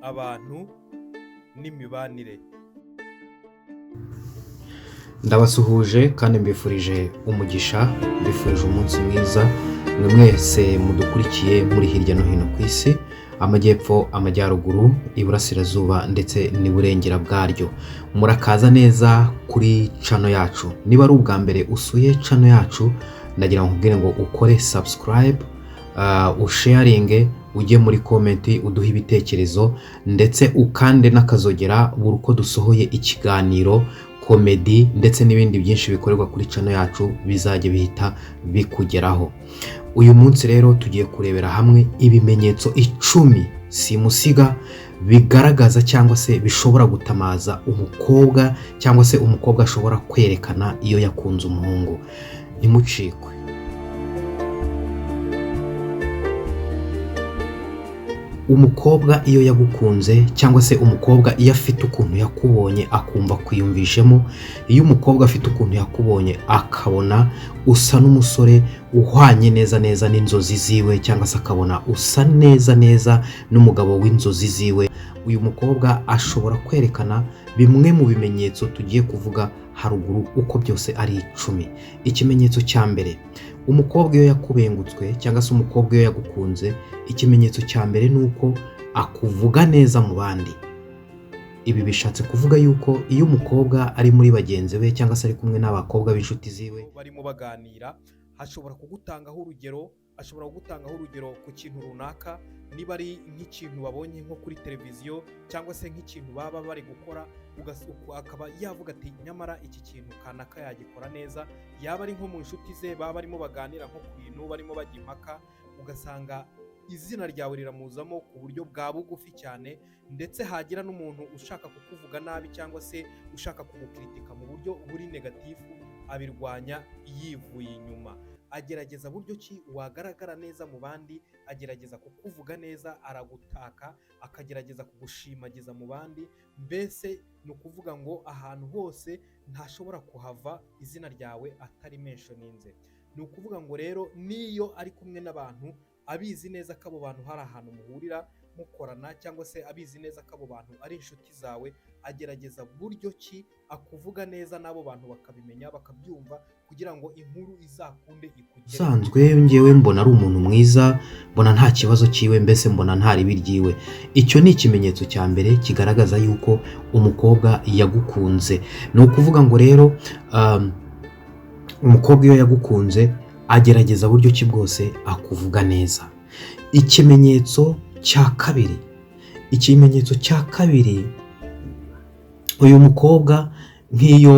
abantu n'imibanire. Ndabasuhuje kandi mbifurije umugisha, mbifurije umunsi mwiza mwe mwese mudukurikiye muri hirya no hino ku isi, amajyepfo, amajyaruguru, iburasirazuba ndetse n'iburengera bwaryo. Murakaza neza kuri channel yacu. Niba ari ubwa mbere usuye channel yacu, ndagira ngo nkubwire ngo ukore subscribe, usharinge, ujye muri comment uduhe ibitekerezo ndetse ukande n'akazogera buri uko dusohoye ikiganiro, komedi ndetse n'ibindi byinshi bikorerwa kuri channel yacu bizajye bihita bikugeraho. Uyu munsi rero tugiye kurebera hamwe ibimenyetso 10 simusiga bigaragaza cyangwa se bishobora gutamaza umukobwa cyangwa se umukobwa ashobora kwerekana iyo yakunze umuhungu. Ntimucikwe. Umukobwa iyo yagukunze cyangwa se umukobwa iyo afite ukuntu yakubonye akumva kwiyumvishemo, iyo umukobwa afite ukuntu yakubonye akabona usa n'umusore uhwanye neza neza n'inzozi ziwe cyangwa se akabona usa neza neza n'umugabo w'inzozi ziwe, uyu mukobwa ashobora kwerekana bimwe mu bimenyetso tugiye kuvuga haruguru uko byose ari 10. Ikimenyetso cya mbere, umukobwa iyo yakubengutswe cyangwa se umukobwa iyo yagukunze, ikimenyetso cya mbere nuko akuvuga neza mu bandi. Ibi bishatse kuvuga yuko iyo umukobwa ari muri bagenzi be cyangwa se ari kumwe n'abakobwa b'inshuti ziwe barimo baganira, ashobora kugutangaho urugero ku kintu runaka, niba ari nk'ikintu babonye nko kuri televiziyo cyangwa se nk'ikintu baba bari gukora, akaba yavuga ati nyamara iki kintu kanaka yagikora neza. Yaba ari nko mu nshuti ze baba barimo baganira nko ku bintu barimo bajya impaka, ugasanga izina ryawe riramuzamo ku buryo bwa bugufi cyane, ndetse hagira n'umuntu ushaka kukuvuga nabi cyangwa se ushaka kugukritika mu buryo buri negatifu, abirwanya yivuye inyuma. Agerageza buryo ki wagaragara neza mu bandi, agerageza kukuvuga neza, aragutaka, akagerageza kugushimagiza mu bandi. Mbese ni ukuvuga ngo ahantu hose ntashobora kuhava izina ryawe atari mentioninze. Ni ukuvuga ngo rero niyo ari kumwe n'abantu abizi neza ko abo bantu hari ahantu muhurira mukorana, cyangwa se abizi neza ko abo bantu ari inshuti zawe, agerageza buryo ki akuvuga neza n'abo bantu bakabimenya bakabyumva, kugira ngo inkuru izakunde ikugere. Sanzwe ngewe mbona ari umuntu mwiza, mbona nta kibazo cyiwe, mbese mbona nta ribi ryiwe. Icyo ni ikimenyetso cya mbere kigaragaza yuko umukobwa yagukunze. Ni ukuvuga ngo rero umukobwa iyo yagukunze agerageza buryo ki bwose akuvuga neza. Ikimenyetso cya kabiri, uyu mukobwa nk'iyo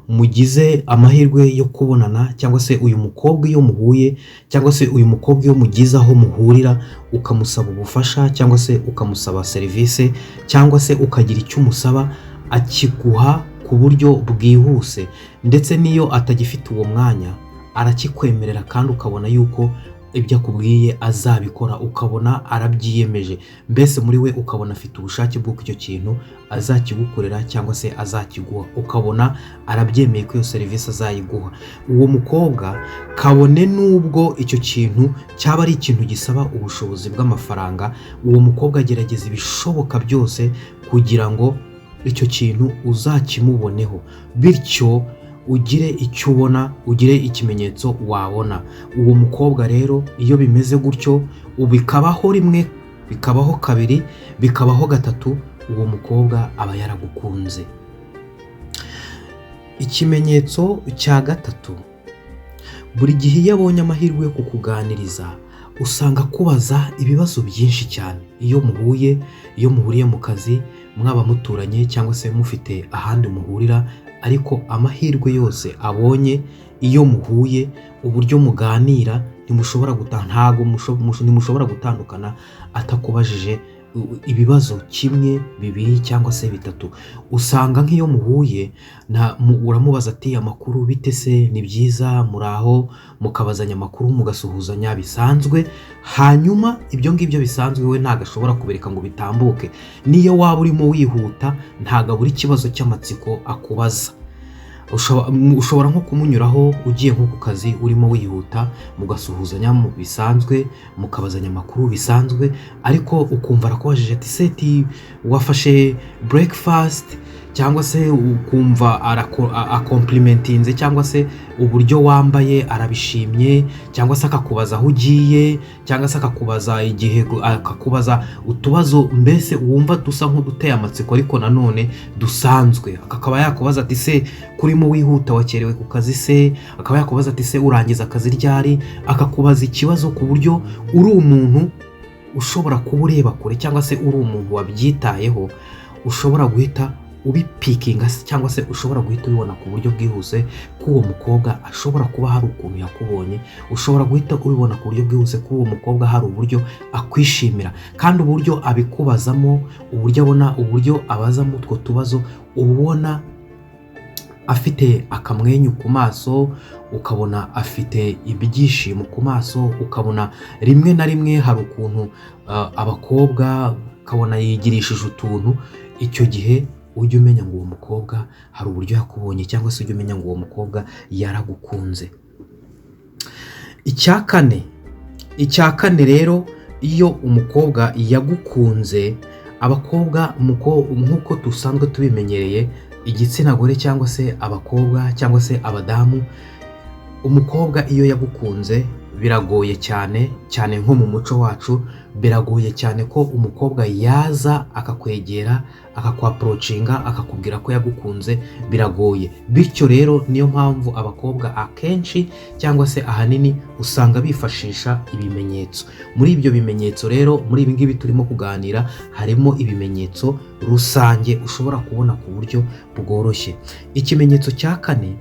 mugize amahirwe yo kubonana, cyangwa se uyu mukobwa iyo muhuye, cyangwa se uyu mukobwa iyo mugize aho muhurira ukamusaba ubufasha cyangwa se ukamusaba serivisi cyangwa se ukagira icyo umusaba, akiguha ku buryo bwihuse, ndetse n'iyo atagifite uwo mwanya arakikwemerera kandi ukabona yuko ibyo akubwiye azabikora, ukabona arabyiyemeje. Mbese muri we ukabona afite ubushake bw'uko icyo kintu azakigukorera cyangwa se azakiguha, ukabona arabyemeye ko iyo serivisi azayiguha. Uwo mukobwa kabone n'ubwo icyo kintu cyaba ari ikintu gisaba ubushobozi bw'amafaranga, uwo mukobwa agerageza ibishoboka byose kugira ngo icyo kintu uzakimuboneho, bityo ugire icyo ubona, ugire ikimenyetso wabona. Uwo mukobwa rero iyo bimeze gutyo, bikabaho rimwe, bikabaho kabiri, bikabaho gatatu, uwo mukobwa aba yaragukunze. Ikimenyetso cya gatatu, buri gihe iyo abonye amahirwe yo kukuganiriza usanga kubaza ibibazo byinshi cyane. Iyo muhuriye mu kazi, mwaba muturanye cyangwa se mufite ahandi muhurira, ariko amahirwe yose abonye iyo muhuye, uburyo muganira ntimushobora gutandukana atakubajije ibibazo kimwe, bibiri cyangwa se bitatu. Usanga nk'iyo muhuye uramubaza ati amakuru bite se, ni byiza, muraho, mukabazanya amakuru, mugasuhuzanya bisanzwe. Hanyuma ibyo ngibyo bisanzwe we ntago ashobora kubereka ngo bitambuke. Niyo waba urimo wihuta ntago abura ikibazo cy'amatsiko akubaza. ushobora nko kumunyuraho ugiye nko ku kazi urimo wihuta, mugasuhuzanya mu bisanzwe, mukabazanya amakuru bisanzwe, ariko ukumva arakubajije ati seti wafashe breakfast, cyangwa se ukumva akomplimentinze, cyangwa se uburyo wambaye arabishimye, cyangwa se akakubaza aho ugiye, cyangwa se akakubaza igihe, akakubaza utubazo mbese wumva dusa nk'uduteye amatsiko ariko nanone dusanzwe. Akaba yakubaza ati se kurimo wihuta wakerewe ku kazi se, akaba yakubaza ati se urangiza akazi ryari, akakubaza ikibazo ku buryo uri umuntu ushobora kuba ureba kure, cyangwa se uri umuntu wabyitayeho, ushobora guhita ubipikinga cyangwa se ushobora guhita ubibona ku buryo bwihuse ko uwo mukobwa ashobora kuba hari ukuntu yakubonye, ushobora guhita ubibona ku buryo bwihuse ko uwo mukobwa hari uburyo akwishimira, kandi uburyo abikubazamo, uburyo abona, uburyo abazamo utwo tubazo, ubona afite akamwenyu ku maso, ukabona afite ibyishimo ku maso, ukabona rimwe na rimwe hari ukuntu abakobwa ukabona yigirishije utuntu. Icyo gihe ujye umenya ngo uwo mukobwa hari uburyo yakubonye, cyangwa se ujye umenya ngo uwo mukobwa yaragukunze. Icya kane rero, iyo umukobwa yagukunze, abakobwa nk'uko dusanzwe tubimenyereye, igitsina gore cyangwa se abakobwa cyangwa se abadamu, umukobwa iyo yagukunze biragoye cyane cyane, nko mu muco wacu biragoye cyane ko umukobwa yaza akakwegera akakwaprocinga akakubwira ko yagukunze, biragoye. Bityo rero niyo mpamvu abakobwa akenshi cyangwa se ahanini usanga bifashisha ibimenyetso. Muri ibyo bimenyetso rero, muri ibi ngibi turimo kuganira, harimo ibimenyetso rusange ushobora kubona ku buryo bworoshye. Ikimenyetso cya kane,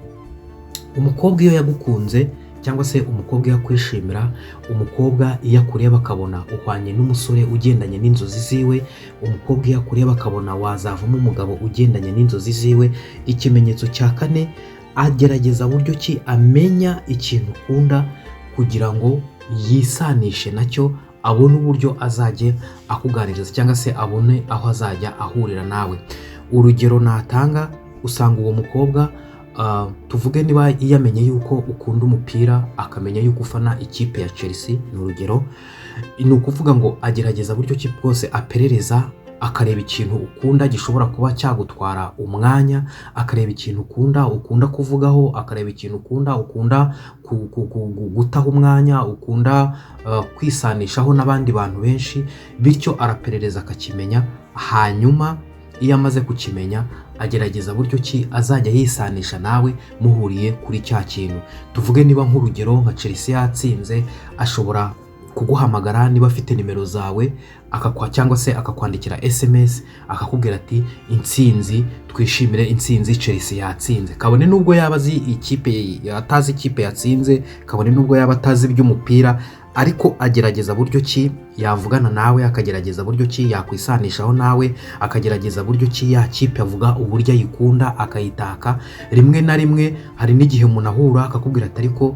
umukobwa iyo yagukunze cyangwa se umukobwa iyo akwishimira, umukobwa iyo akureba akabona uhwanye n'umusore ugendanye n'inzozi ziwe, umukobwa iyo akureba akabona wazavamo umugabo ugendanye n'inzozi ziwe. Ikimenyetso cya kane, agerageza buryo ki amenya ikintu ukunda kugira ngo yisanishe nacyo, abone uburyo azajya akuganiriza cyangwa se abone aho azajya ahurira nawe. Urugero natanga, usanga uwo mukobwa tuvuge niba yamenye yuko ukunda umupira, akamenya yuko ufana ikipe ya Chelsea, ni urugero, ni ukuvuga ngo agerageza buryo ki bwose aperereza, akareba ikintu ukunda gishobora kuba cyagutwara umwanya, akareba ikintu ukunda kuvugaho, akareba ikintu ukunda gutaha umwanya, ukunda kwisanishaho n'abandi bantu benshi, bityo araperereza akakimenya. Hanyuma iyo amaze kukimenya, agerageza buryo ki azajya yisanisha nawe muhuriye kuri cya kintu. Tuvuge niba nk'urugero nka Chelsea yatsinze, ashobora kuguhamagara niba afite nimero zawe, cyangwa se akakwandikira SMS akakubwira ati intsinzi, twishimire intsinzi, Chelsea yatsinze. Kabone nubwo yaba azi ikipe, atazi ikipe yatsinze, kabone nubwo yaba atazi iby'umupira, ariko agerageza buryo ki yavugana nawe, akagerageza buryo ki yakwisanishaho nawe, akagerageza buryo ki ya kipe avuga uburyo ayikunda akayitaka. Rimwe na rimwe hari n'igihe umuntu ahura akakubwira ati ariko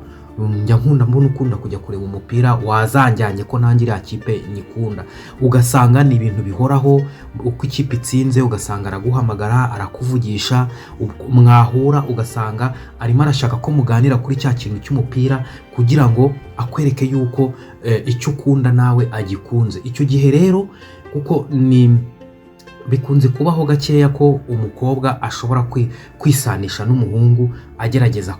njya nkunda, mbona ukunda kujya kureba umupira, wazanjyanye ko nanjye iriya kipe nyikunda. Ugasanga ni ibintu bihoraho, uko ikipe itsinze ugasanga araguhamagara, arakuvugisha, mwahura ugasanga arimo arashaka ko muganira kuri cya kintu cy'umupira kugira ngo akwereke yuko icyo ukunda nawe agikunze. Icyo gihe rero, kuko bikunze kubaho gakeya ko umukobwa ashobora kwisanisha n'umuhungu, agerageza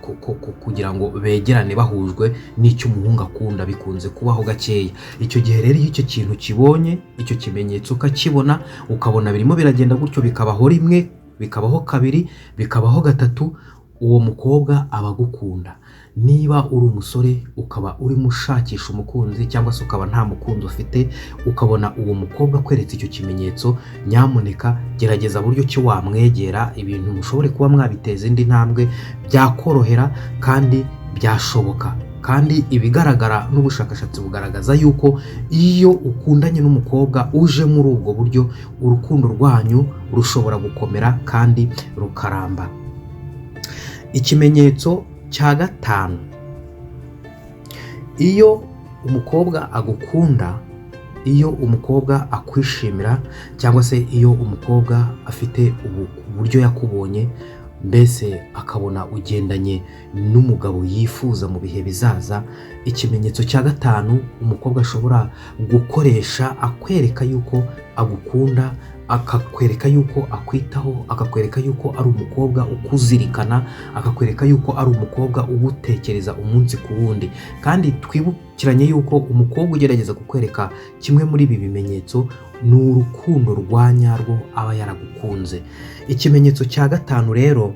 kugira ngo begerane bahujwe n'icyo umuhungu akunda, bikunze kubaho gakeya. Icyo gihe rero iyo icyo kintu kibonye, icyo kimenyetso ukakibona, ukabona birimo biragenda gutyo, bikabaho rimwe, bikabaho kabiri, bikabaho gatatu, uwo mukobwa aba agukunda. Niba uri umusore ukaba urimo ushakisha umukunzi, cyangwa se ukaba nta mukunzi ufite, ukabona uwo mukobwa akweretse icyo kimenyetso, nyamuneka gerageza buryo ki wamwegera, ibintu mushobore kuba mwabiteza indi ntambwe, byakorohera kandi byashoboka. Kandi ibigaragara n'ubushakashatsi bugaragaza yuko iyo ukundanye n'umukobwa uje muri ubwo buryo, urukundo rwanyu rushobora gukomera kandi rukaramba. Ikimenyetso cya gatanu, iyo umukobwa agukunda, iyo umukobwa akwishimira, cyangwa se iyo umukobwa afite uburyo yakubonye, mbese akabona ugendanye n'umugabo yifuza mu bihe bizaza. Ikimenyetso cya gatanu umukobwa ashobora gukoresha akwereka yuko agukunda, akakwereka yuko akwitaho, akakwereka yuko ari umukobwa ukuzirikana, akakwereka yuko ari umukobwa ugutekereza umunsi ku wundi. Kandi twibukiranye yuko umukobwa ugerageza kukwereka kimwe muri ibi bimenyetso ni urukundo rwa nyarwo aba yaragukunze. Ikimenyetso cya gatanu rero,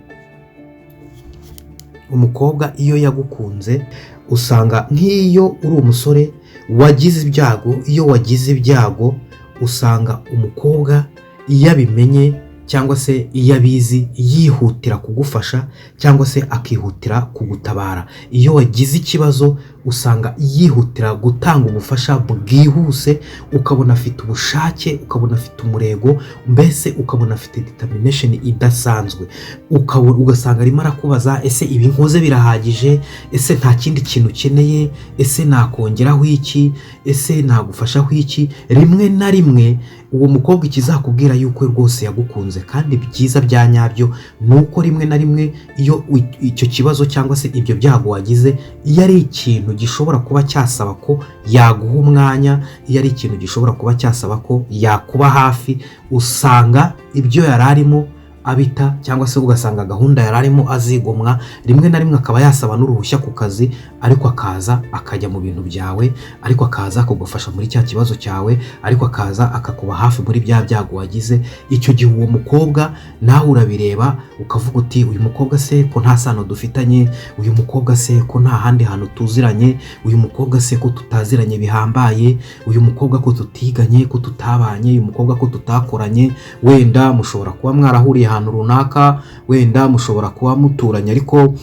umukobwa iyo yagukunze usanga nk'iyo uri umusore wagize ibyago, usanga umukobwa iyo abimenye cyangwa se iyo abizi yihutira kugufasha cyangwa se akihutira kugutabara. Iyo wagize ikibazo usanga yihutira gutanga ubufasha bwihuse, ukabona afite ubushake, ukabona afite umurego, mbese ukabona afite determination idasanzwe. Ugasanga arimo arakubaza, ese ibi nkoze birahagije? Ese nta kindi kintu ukeneye? Ese nakongeraho iki? Ese nagufashaho iki? Rimwe na rimwe uwo mukobwa ikizakubwira yuko rwose yagukunze kandi byiza bya nyabyo ni uko rimwe na rimwe iyo icyo kibazo cyangwa se ibyo byago wagize, iyo ari ikintu gishobora kuba cyasaba ko yaguha umwanya, iyo ari ikintu gishobora kuba cyasaba ko yakuba hafi, usanga ibyo yari arimo abita, cyangwa se ugasanga gahunda yari arimo azigomwa. Rimwe na rimwe akaba yasaba n'uruhushya ku kazi, ariko akaza akajya mu bintu byawe, ariko akaza akagufasha muri cya kibazo cyawe, ariko akaza akakuba hafi muri bya byago wagize. Icyo gihe uwo mukobwa nawe urabireba ukavuga uti, uyu mukobwa se ko nta sano dufitanye, uyu mukobwa se ko nta handi hantu tuziranye, uyu mukobwa se ko tutaziranye bihambaye, uyu mukobwa ko tutiganye, ko tutabanye, uyu mukobwa ko tutakoranye, wenda mushobora kuba mwarahuriye ahantu runaka, wenda mushobora kuba muturanye ariko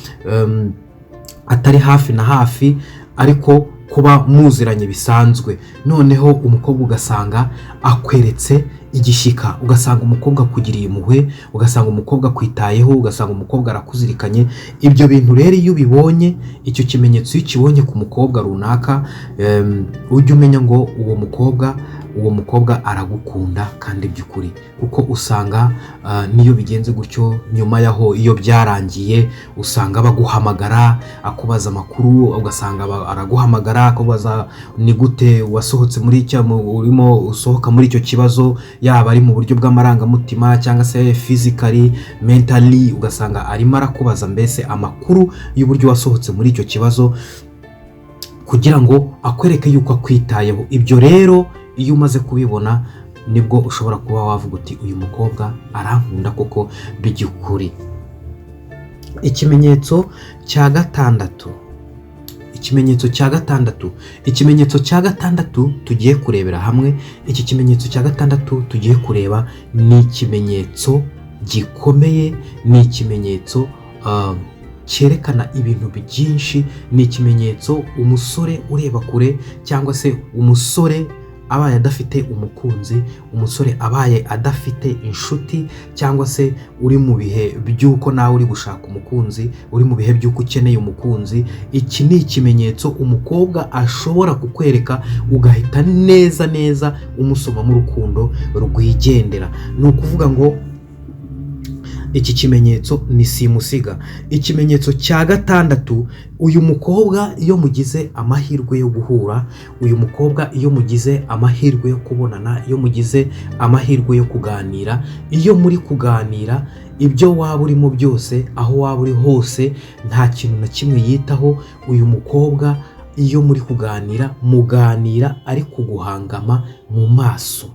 atari hafi na hafi, ariko kuba muziranye bisanzwe. Noneho umukobwa ugasanga akweretse igishyika, ugasanga umukobwa akugiriye impuhwe, ugasanga umukobwa akwitayeho, ugasanga umukobwa arakuzirikanye. Ibyo bintu rero iyo ubibonye, icyo kimenyetso iyo ukibonye ku mukobwa runaka, ujye umenya ngo uwo mukobwa aragukunda kandi by'ukuri, kuko usanga niyo bigenze gutyo, nyuma yaho iyo byarangiye usanga baguhamagara akubaza amakuru, ugasanga araguhamagara akubaza ni gute wasohotse muri urimo usohoka muri icyo kibazo, yaba ari mu buryo bw'amarangamutima cyangwa se physically, mentally, ugasanga arimo arakubaza mbese amakuru y'uburyo wasohotse muri icyo kibazo kugira ngo akwereke yuko akwitayeho. Ibyo rero iyo umaze kubibona nibwo ushobora kuba wavuga uti, uyu mukobwa arankunda koko by'ukuri. Ikimenyetso cya gatandatu tugiye kurebera hamwe. Iki kimenyetso cya gatandatu tugiye kureba ni ikimenyetso gikomeye, ni ikimenyetso cyerekana ibintu byinshi. Ni ikimenyetso umusore ureba kure, cyangwa se umusore abaye adafite umukunzi, umusore abaye adafite inshuti, cyangwa se uri mu bihe by'uko nawe uri gushaka umukunzi, uri mu bihe by'uko ukeneye umukunzi. Iki ni ikimenyetso umukobwa ashobora kukwereka ugahita neza umusomamo urukundo rwigendera. Ni ukuvuga ngo iki kimenyetso ni simusiga. Ikimenyetso cya gatandatu, uyu mukobwa iyo mugize amahirwe yo guhura, uyu mukobwa iyo mugize amahirwe yo kubonana, iyo mugize amahirwe yo kuganira, iyo muri kuganira, ibyo waba urimo byose, aho waba uri hose, nta kintu na kimwe yitaho. Uyu mukobwa iyo muri kuganira, muganira ari kuguhangama mu maso,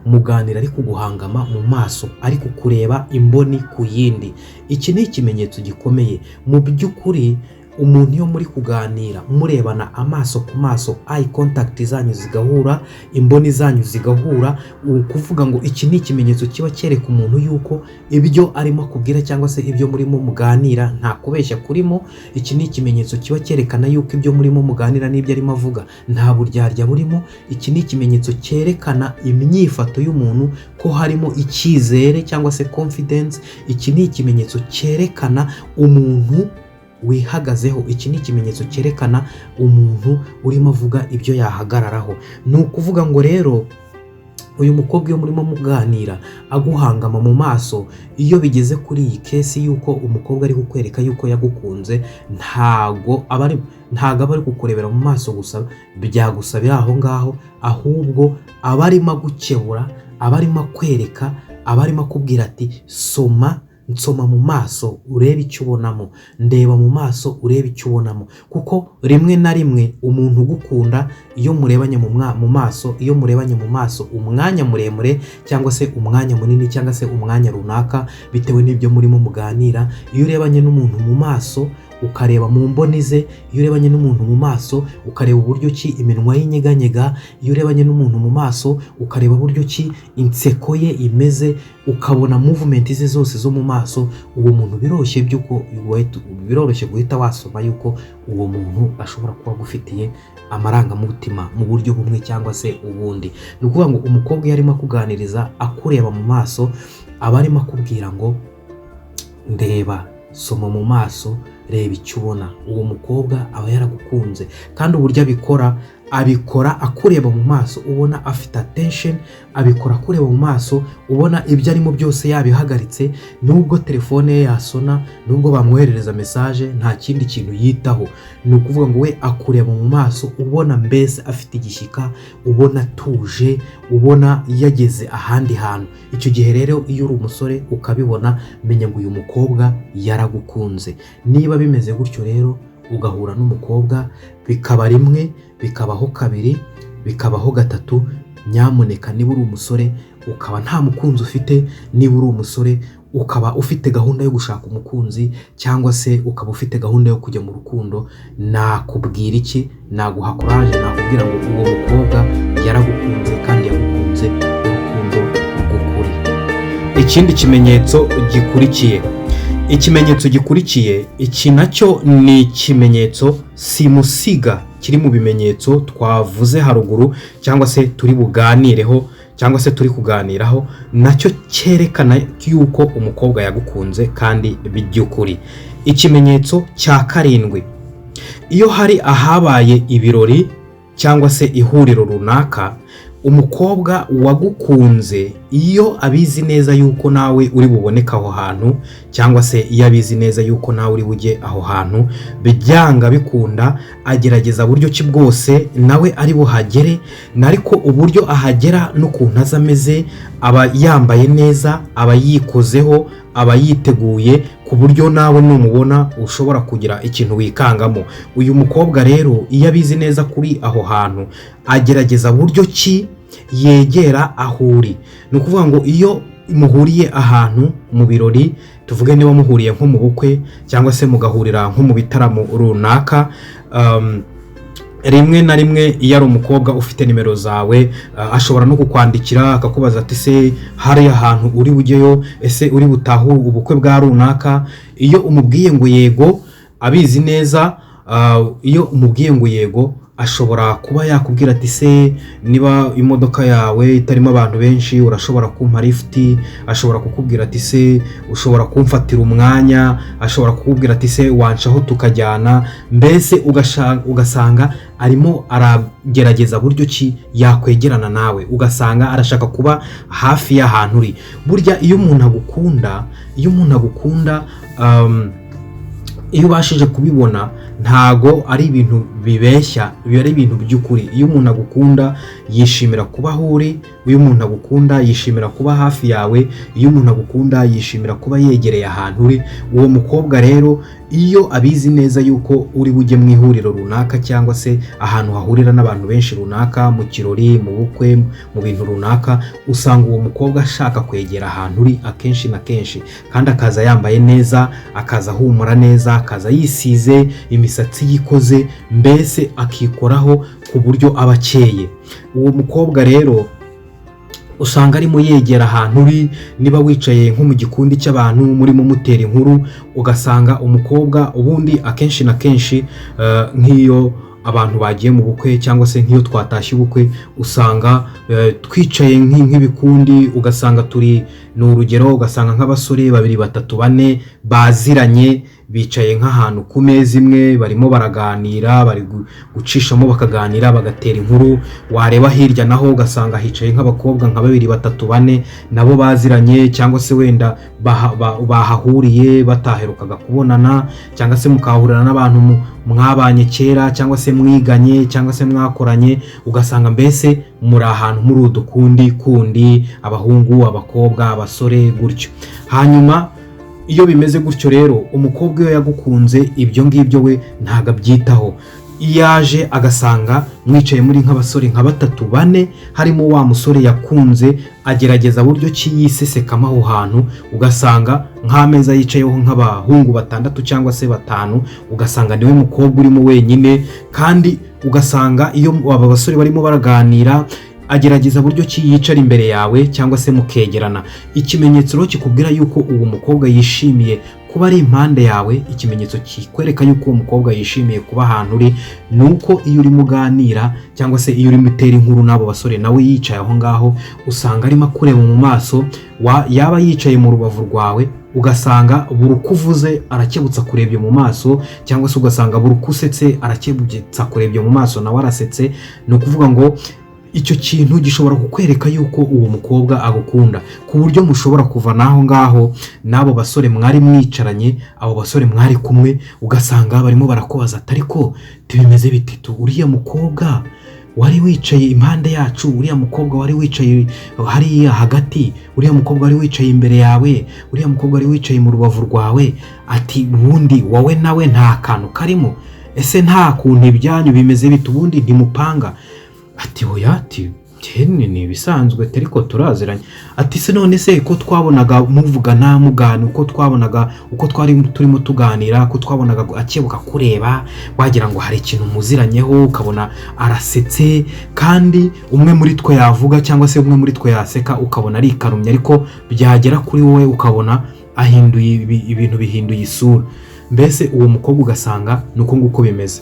muganira ari kuguhangama mu maso, ari kukureba imboni ku yindi. Iki ni ikimenyetso gikomeye mu by'ukuri. Umuntu iyo muri kuganira murebana amaso ku maso, eye contact zanyu zigahura, imboni zanyu zigahura, ukuvuga ngo iki ni ikimenyetso kiba cyereka umuntu yuko ibyo arimo kubwira cyangwa se ibyo murimo muganira nta kubeshya kurimo. Iki ni ikimenyetso kiba cyerekana yuko ibyo murimo muganira n'ibyo arimo avuga nta buryarya burimo. Iki ni ikimenyetso cyerekana imyifato y'umuntu ko harimo icyizere cyangwa se confidence. Iki ni ikimenyetso cyerekana umuntu wihagazeho. Iki ni ikimenyetso cyerekana umuntu urimo avuga ibyo yahagararaho. Ni ukuvuga ngo rero uyu mukobwa iyo murimo muganira aguhangama mu maso, iyo bigeze kuri iyi kesi yuko umukobwa ari kukwereka yuko yagukunze, ntago aba ari kukurebera mu maso gusa byagusabira aho ngaho, ahubwo aba arimo gukebura, aba arimo kwereka, aba arimo kubwira ati nsoma mu maso urebe icyo ubonamo, ndeba mu maso urebe icyo ubonamo. Kuko rimwe na rimwe umuntu ugukunda iyo murebanye mu maso, iyo murebanye mu maso umwanya muremure cyangwa se umwanya munini cyangwa se umwanya runaka bitewe n'ibyo murimo muganira, iyo urebanye n'umuntu mu maso ukareba mu mboni ze, iyo urebanye n'umuntu mu maso ukareba uburyo ki iminwa y'inyeganyega, iyo urebanye n'umuntu mu maso ukareba uburyo ki inseko ye imeze, ukabona movement ze zose zo mu maso, uwo muntu biroroshye guhita wasoma yuko uwo muntu ashobora kuba agufitiye amarangamutima mu buryo bumwe cyangwa se ubundi. Ni ukuvuga ngo umukobwa iyo arimo akuganiriza akureba mu maso, aba arimo akubwira ngo ndeba, soma mu maso, reba icyo ubona. Uwo mukobwa aba yaragukunze, kandi uburyo abikora akureba mu maso ubona afite attention, abikora akureba mu maso ubona ibyo arimo byose yabihagaritse, nubwo telefone ye yasona, nubwo bamwoherereza message, nta kindi kintu yitaho. Ni ukuvuga ngo we akureba mu maso ubona mbese afite igishyika, ubona atuje, ubona yageze ahandi hantu. Icyo gihe rero iyo uri umusore ukabibona, menya ngo uyu mukobwa yaragukunze. Niba bimeze gutyo rero ugahura n'umukobwa bikaba rimwe, bikabaho kabiri, bikabaho gatatu, nyamuneka niba uri umusore ukaba nta mukunzi ufite, niba uri umusore ukaba ufite gahunda yo gushaka umukunzi cyangwa se ukaba ufite gahunda yo kujya mu rukundo, nakubwira iki? Naguha courage, nakubwira ngo uwo mukobwa yaragukunze kandi yagukunze urukundo rw'ukuri. Ikindi ikimenyetso gikurikiye, iki nacyo ni ikimenyetso simusiga kiri mu bimenyetso twavuze haruguru cyangwa se turi buganireho cyangwa se turi kuganiraho, nacyo cyerekana yuko umukobwa yagukunze kandi by'ukuri. Ikimenyetso cya karindwi, iyo hari ahabaye ibirori cyangwa se ihuriro runaka, umukobwa wagukunze iyo abizi neza yuko nawe uri buboneka aho hantu, cyangwa se iyo abizi neza yuko nawe uri bujye aho hantu, byanga bikunda agerageza buryo ki bwose nawe ari buhagere, ariko uburyo ahagera n'ukuntu aza ameze, aba yambaye neza, aba yikozeho, aba yiteguye, ku buryo nawe numubona ushobora kugira ikintu wikangamo. Uyu mukobwa rero iyo abizi neza kuri aho hantu, agerageza buryo ki yegera aho uri. Ni ukuvuga ngo iyo muhuriye ahantu mu birori, tuvuge niba muhuriye nko mu bukwe cyangwa se mugahurira nko mu bitaramo runaka, rimwe na rimwe iyo ari umukobwa ufite nimero zawe, ashobora no kukwandikira akakubaza ati se hari ahantu uri bujyeyo, ese uri butahure ubukwe bwa runaka. Iyo umubwiye ngo yego, abizi neza, iyo umubwiye ngo yego, ashobora kuba yakubwira ati se niba imodoka yawe itarimo abantu benshi urashobora kumpa lift, ashobora kukubwira ati se ushobora kumfatira umwanya, ashobora kukubwira ati se wancaho tukajyana. Mbese ugasanga arimo aragerageza buryo ki yakwegerana nawe, ugasanga arashaka kuba hafi y'ahantu uri. Burya iyo umuntu agukunda, iyo ubashije kubibona ntago ari ibintu bibeshya, biba ari ibintu by'ukuri. Iyo umuntu agukunda yishimira kuba aho uri, iyo umuntu agukunda yishimira kuba hafi yawe, iyo umuntu agukunda yishimira kuba yegereye ahantu uri. Uwo mukobwa rero iyo abizi neza yuko uri bujye mu ihuriro runaka cyangwa se ahantu hahurira n'abantu benshi runaka, mu kirori, mu bukwe, mu bintu runaka, usanga uwo mukobwa ashaka kwegera ahantu uri akenshi na kenshi, kandi akaza yambaye neza, akaza ahumura neza, akaza yisize imisatsi yikoze, mbese akikoraho ku buryo aba akeye. Uwo mukobwa rero usanga arimo yegera ahantu uri. Niba wicaye nko mu gikundi cy'abantu murimo mutera inkuru, ugasanga umukobwa ubundi akenshi na kenshi, nk'iyo abantu bagiye mu bukwe cyangwa se nk'iyo twatashye ubukwe, usanga twicaye nk'ibikundi, ugasanga turi ni urugero, ugasanga nk'abasore 2, 3, 4 baziranye, bicaye nk'ahantu ku meza imwe barimo baraganira, bari gucishamo bakaganira bagatera inkuru. Wareba hirya naho ugasanga hicaye nk'abakobwa nka 2 3 4 nabo baziranye, cyangwa se wenda bahahuriye bataherukaga kubonana, cyangwa se mukahurira n'abantu mwabanye kera, cyangwa se mwiganye, cyangwa se mwakoranye, ugasanga mbese muri ahantu muri udukundi abahungu, abakobwa, abasore gutyo. Hanyuma iyo bimeze gutyo rero, umukobwa iyo yagukunze ibyo ngibyo we ntago abyitaho. Yaje agasanga mwicaye muri nk'abasore nka 3 4, harimo wa musore yakunze, agerageza buryo ki yisesekamo aho hantu, ugasanga nk'ameza yicayeho nk'abahungu 6 cyangwa se 5, ugasanga niwe mukobwa urimo wenyine. Kandi ugasanga iyo aba basore barimo baraganira, agerageza buryo ki yicara imbere yawe cyangwa se mukegerana. Ikimenyetso rero kikubwira yuko uwo mukobwa yishimiye kuba ari impande yawe, ikimenyetso kikwereka yuko uwo mukobwa yishimiye kuba ahantu uri, nuko iyo uri muganira cyangwa se iyo uri mutera inkuru n'abo basore, nawe yicaye aho ngaho, usanga arimo kureba mu maso, yaba yicaye mu rubavu rwawe, ugasanga buri kuvuze arakebutsa kurebye mu maso, cyangwa se ugasanga buri kusetse arakebutsa kurebye mu maso nawe arasetse. Ni ukuvuga ngo icyo kintu gishobora kukwereka yuko uwo mukobwa agukunda, ku buryo mushobora kuva naho ngaho n'abo basore mwari mwicaranye, abo basore mwari kumwe, ugasanga barimo barakubaza atari ko tubimeze bititu, uriya mukobwa wari wicaye impande yacu, uriya mukobwa wari wicaye hariya hagati, uriya mukobwa wari wicaye imbere yawe, uriya mukobwa wari wicaye mu rubavu rwawe, ati ubundi wowe nawe nta kantu karimo, ese nta kuntu ibyanyu bimeze bitu, ubundi ntimupanga? Ati oya, ati ni bisanzwe ariko turaziranye. Ati se none se ko twabonaga muvugana mugana, uko twabonaga uko twari turimo tuganira, ko twabonaga akebuka kureba, wagira ngo hari ikintu muziranyeho, ukabona arasetse, kandi umwe muri twe yavuga cyangwa se umwe muri twe yaseka ukabona ari karumye, ariko byagera kuri wowe ukabona ahinduye ibintu bihinduye isura. Mbese uwo mukobwa ugasanga nuko nguko bimeze.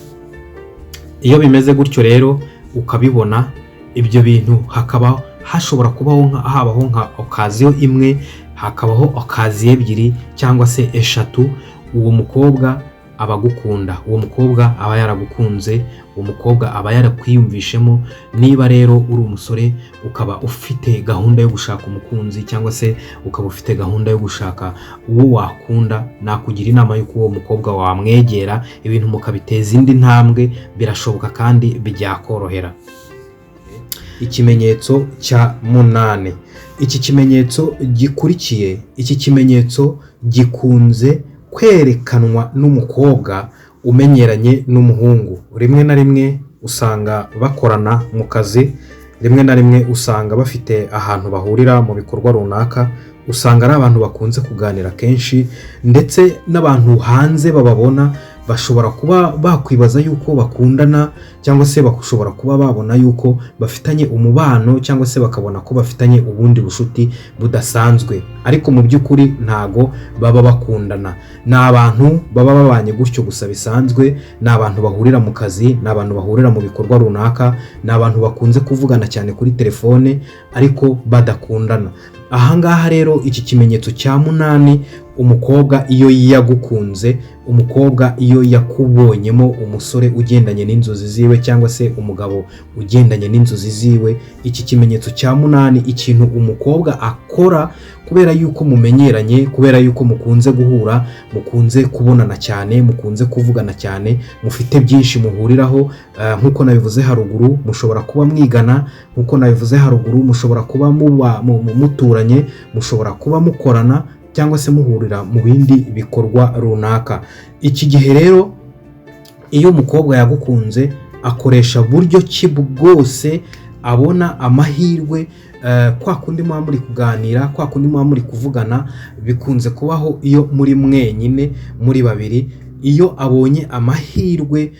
Iyo bimeze gutyo rero ukabibona ibyo bintu, hakaba hashobora kubaho habaho nka okaziyo imwe, hakabaho okaziyo 2 cyangwa se 3. Uwo mukobwa aba agukunda, uwo mukobwa aba yaragukunze, uwo mukobwa aba yarakwiyumvishemo. Niba rero uri umusore ukaba ufite gahunda yo gushaka umukunzi, cyangwa se ukaba ufite gahunda yo gushaka uwo wakunda, nakugira inama y'uko uwo mukobwa wamwegera, ibintu mukabiteza indi ntambwe, birashoboka kandi byakorohera. Ikimenyetso cya 8, iki kimenyetso gikurikiye, iki kimenyetso gikunze kwerekanwa n'umukobwa umenyeranye n'umuhungu. Rimwe na rimwe usanga bakorana mu kazi, rimwe na rimwe usanga bafite ahantu bahurira mu bikorwa runaka, usanga ari abantu bakunze kuganira kenshi, ndetse n'abantu hanze bababona bashobora kuba bakwibaza yuko bakundana, cyangwa se bashobora kuba babona yuko bafitanye umubano, cyangwa se bakabona ko bafitanye ubundi bushuti budasanzwe, ariko mu by'ukuri ntago baba bakundana. Ni abantu baba babanye gutyo gusa bisanzwe, ni abantu bahurira mu kazi, ni abantu bahurira mu bikorwa runaka, ni abantu bakunze kuvugana cyane kuri telefone ariko badakundana. Ahangaha rero iki kimenyetso cya 8, umukobwa iyo yagukunze, umukobwa iyo yakubonyemo umusore ugendanye n'inzozi ziwe, cyangwa se umugabo ugendanye n'inzozi ziwe, iki kimenyetso cya 8 ikintu umukobwa akora, kubera yuko mumenyeranye, kubera yuko mukunze guhura, mukunze kubonana cyane, mukunze kuvugana cyane, mufite byinshi muhuriraho, nkuko nabivuze haruguru, mushobora kuba mwigana, nkuko nabivuze haruguru, mushobora kuba muturanye, mushobora kuba mukorana, cyangwa se muhurira mu bindi bikorwa runaka. Iki gihe rero iyo umukobwa yagukunze akoresha buryo ki bwose abona amahirwe, kwa kundi muba muri kuganira, kwa kundi muba muri kuvugana, bikunze kubaho iyo muri mwenyine muri babiri. Iyo abonye amahirwe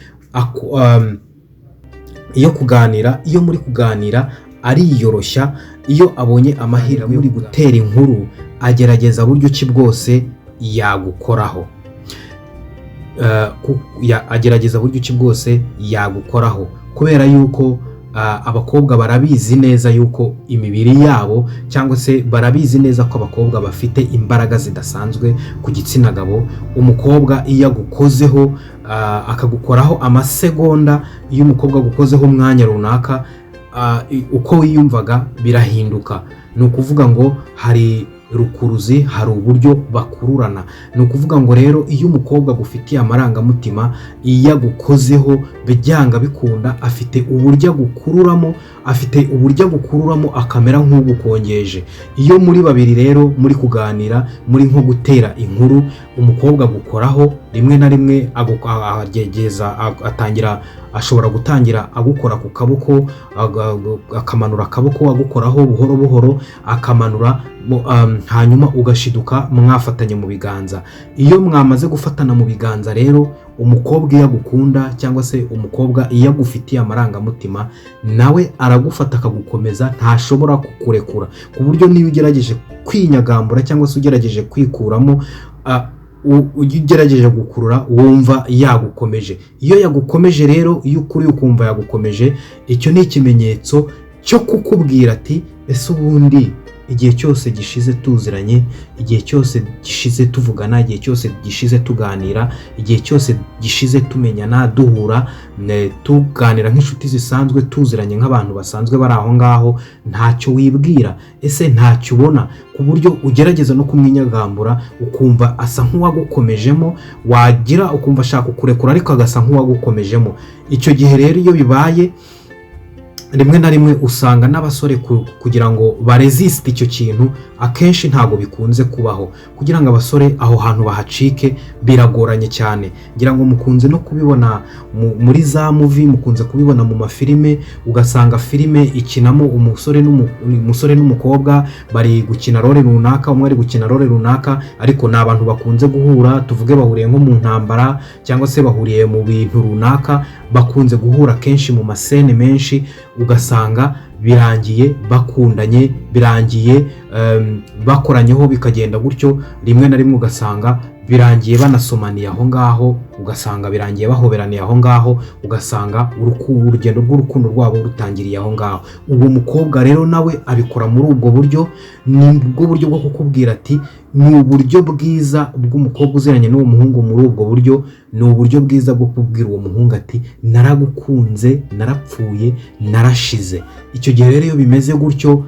iyo kuganira, iyo muri kuganira ariyoroshya, iyo abonye amahirwe muri gutera inkuru, agerageza buryo ki bwose yagukoraho, agerageza buryo ki bwose yagukoraho, kubera yuko abakobwa barabizi neza yuko imibiri yabo, cyangwa se barabizi neza ko abakobwa bafite imbaraga zidasanzwe ku gitsina gabo. Umukobwa iyo agukozeho akagukoraho amasegonda, iyo umukobwa agukozeho umwanya runaka, uko wiyumvaga birahinduka. Ni ukuvuga ngo hari rukuruzi, hari uburyo bakururana. Ni ukuvuga ngo rero iyo umukobwa agufitiye amarangamutima, iyo agukozeho byanga bikunda, afite uburyo agukururamo, akamera nk'ugukongeje. Iyo muri babiri rero muri kuganira, muri nko gutera inkuru, umukobwa agukoraho rimwe na rimwe, ashobora gutangira agukora ku kaboko, akamanura akaboko agukoraho buhoro buhoro, akamanura, hanyuma ugashiduka mwafatanye mu biganza. Iyo mwamaze gufatana mu biganza rero, umukobwa iyo agukunda, cyangwa se umukobwa iyo agufitiye amarangamutima, nawe aragufata akagukomeza, ntashobora kukurekura, ku buryo niyo ugerageje kwinyagambura cyangwa se ugerageje kwikuramo, ugerageje gukurura, wumva yagukomeje. Iyo yagukomeje rero, iyo ukuri ukumva yagukomeje, icyo ni ikimenyetso cyo kukubwira ati ese ubundi igihe cyose gishize tuziranye, igihe cyose gishize tuvugana, igihe cyose gishize tuganira, igihe cyose gishize tumenyana, duhura, tuganira nk'inshuti zisanzwe, tuziranye nk'abantu basanzwe bari aho ngaho, ntacyo wibwira, ese ntacyo ubona, ku buryo ugerageza no kumwinyagambura, ukumva asa nk'uwagukomejemo, wagira ukumva ashaka kukurekura ariko agasa nk'uwagukomejemo. Icyo gihe rero iyo bibaye, rimwe na rimwe usanga n'abasore kugira ngo baresiste icyo kintu, akenshi ntabwo bikunze kubaho. Kugira ngo abasore aho hantu bahacike biragoranye cyane. Ngira ngo mukunze no kubibona muri za movie, mukunze kubibona mu mafilime, ugasanga filime ikinamo umusore n'umukobwa bari gukina role runaka, umwe ari gukina role runaka, ariko ni abantu bakunze guhura, tuvuge bahuriye nko mu ntambara cyangwa se bahuriye mu bintu runaka, bakunze guhura kenshi mu masene menshi, ugasanga birangiye bakundanye, birangiye bakoranyeho, bikagenda gutyo. Rimwe na rimwe ugasanga birangiye banasomaniye aho ngaho, ugasanga birangiye bahoberaniye aho ngaho, ugasanga urugendo rw'urukundo rwabo rutangiriye aho ngaho. Uwo mukobwa rero nawe abikora muri ubwo buryo, ni bwo buryo bwo kukubwira ati, ni uburyo bwiza bw'umukobwa uziranye n'uwo muhungu. Muri ubwo buryo ni uburyo bwiza bwo kubwira uwo muhungu ati, naragukunze, narapfuye, narashize. Icyo gihe rero iyo bimeze gutyo,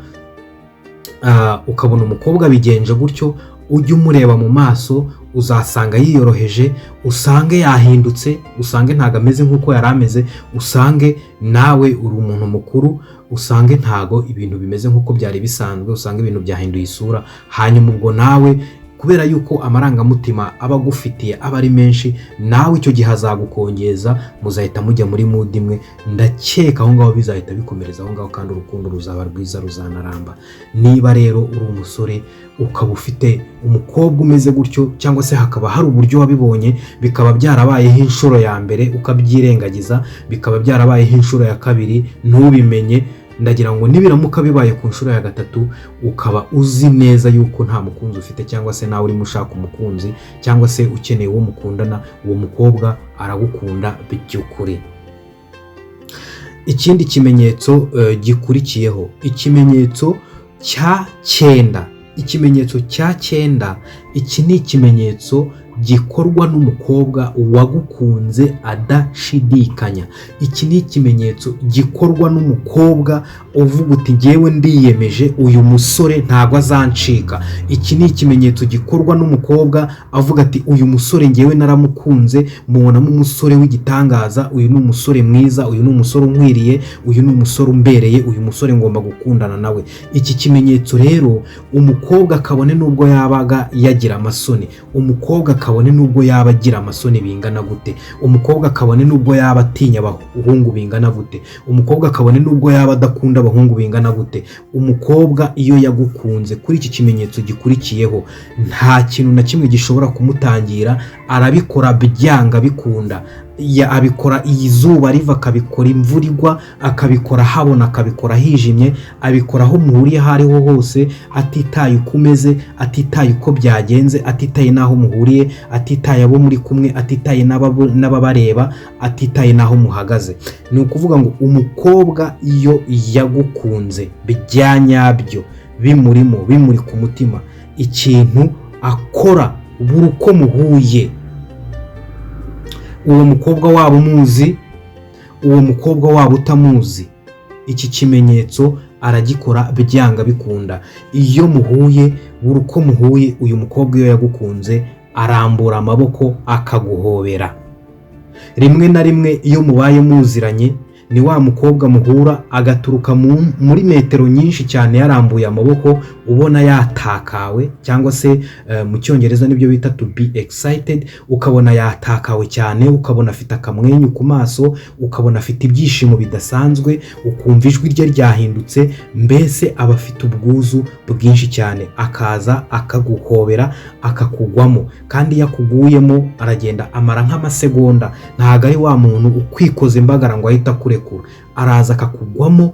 ukabona umukobwa bigenje gutyo, ujye umureba mu maso, uzasanga yiyoroheje, usange yahindutse, usange ntago ameze nk'uko yari ameze, usange nawe uri umuntu mukuru, usange ntago ibintu bimeze nk'uko byari bisanzwe, usange ibintu byahinduye isura. Hanyuma ubwo nawe, kubera yuko amarangamutima aba agufitiye aba ari menshi, nawe icyo gihe azagukongeza, muzahita mujya muri mood imwe. Ndakeka aho ngaho bizahita bikomereza aho ngaho, kandi urukundo ruzaba rwiza, ruzanaramba. Niba rero uri umusore ukaba ufite umukobwa umeze gutyo, cyangwa se hakaba hari uburyo wabibonye, bikaba byarabayeho inshuro ya mbere ukabyirengagiza, bikaba byarabayeho inshuro ya kabiri ntubimenye, ndagira ngo nibiramuka bibaye ku nshuro ya gatatu, ukaba uzi neza yuko nta mukunzi ufite, cyangwa se nawe urimo ushaka umukunzi, cyangwa se ukeneye uwo mukundana, uwo mukobwa aragukunda by'ukuri. Ikindi kimenyetso gikurikiyeho, ikimenyetso cya 9. Ikimenyetso cya 9, iki ni ikimenyetso gikorwa n'umukobwa wagukunze adashidikanya. Iki ni ikimenyetso gikorwa n'umukobwa uvuga uti, ngewe ndiyemeje, uyu musore ntago azancika. Iki ni ikimenyetso gikorwa n'umukobwa avuga ati, uyu musore ngewe naramukunze, mubonamo umusore w'igitangaza, uyu ni umusore mwiza, uyu ni umusore unkwiriye, uyu ni umusore umbereye, uyu musore ngomba gukundana nawe. Iki kimenyetso rero umukobwa kabone nubwo yabaga yagira amasoni, umukobwa kabone nubwo yaba agira amasoni bingana gute, umukobwa kabone nubwo yaba atinya abahungu bingana gute, umukobwa kabone nubwo yaba adakunda abahungu bingana gute, umukobwa iyo yagukunze, kuri iki kimenyetso gikurikiyeho, nta kintu na kimwe gishobora kumutangira. Arabikora byanga bikunda, abikora izuba riva, akabikora imvura igwa, akabikora habona, akabikora hijimye, abikora aho muhuriye aho ariho hose, atitaye uko umeze, atitaye uko byagenze, atitaye n'aho muhuriye, atitaye abo muri kumwe, atitaye n'ababareba, atitaye n'aho muhagaze. Ni ukuvuga ngo umukobwa iyo yagukunze byanyabyo, bimuri ku mutima, ikintu akora buri uko muhuye, uwo mukobwa waba umuzi, uwo mukobwa waba utamuzi, iki kimenyetso aragikora byanga bikunda. Iyo muhuye, buri uko muhuye, uyu mukobwa iyo yagukunze arambura amaboko akaguhobera. Rimwe na rimwe iyo mubaye muziranye, ni wa mukobwa muhura agaturuka muri metero nyinshi cyane yarambuye amaboko, ubona yatakawe, cyangwa se mu cyongereza nibyo bita to be excited, ukabona yatakawe cyane, ukabona afite akamwenyu ku maso, ukabona afite ibyishimo bidasanzwe, ukumva ijwi rye ryahindutse, mbese aba afite ubwuzu bwinshi cyane, akaza akaguhobera akakugwamo. Kandi iyo akuguyemo aragenda amara nk'amasegonda, ntago ari wa muntu ukwikoza imbagara ngo ahita kurekura, araza akakugwamo,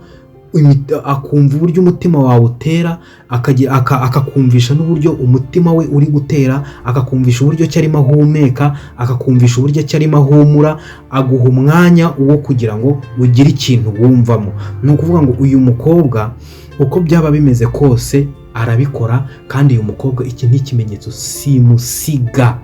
akumva uburyo umutima wawe utera, akakumvisha n'uburyo umutima we uri gutera, akakumvisha uburyo cyarimo ahumeka, akakumvisha uburyo cyarimo ahumura, aguha umwanya wo kugira ngo ugire ikintu wumvamo. Ni ukuvuga ngo uyu mukobwa uko byaba bimeze kose arabikora, kandi uyu mukobwa iki ni ikimenyetso simusiga.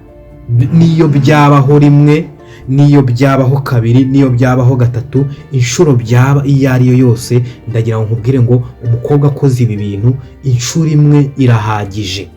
Niyo byabaho rimwe, niyo byabaho kabiri, niyo byabaho gatatu, inshuro byaba iyo ari yo yose, ndagira ngo nkubwire ngo umukobwa akoze ibi bintu inshuro imwe irahagije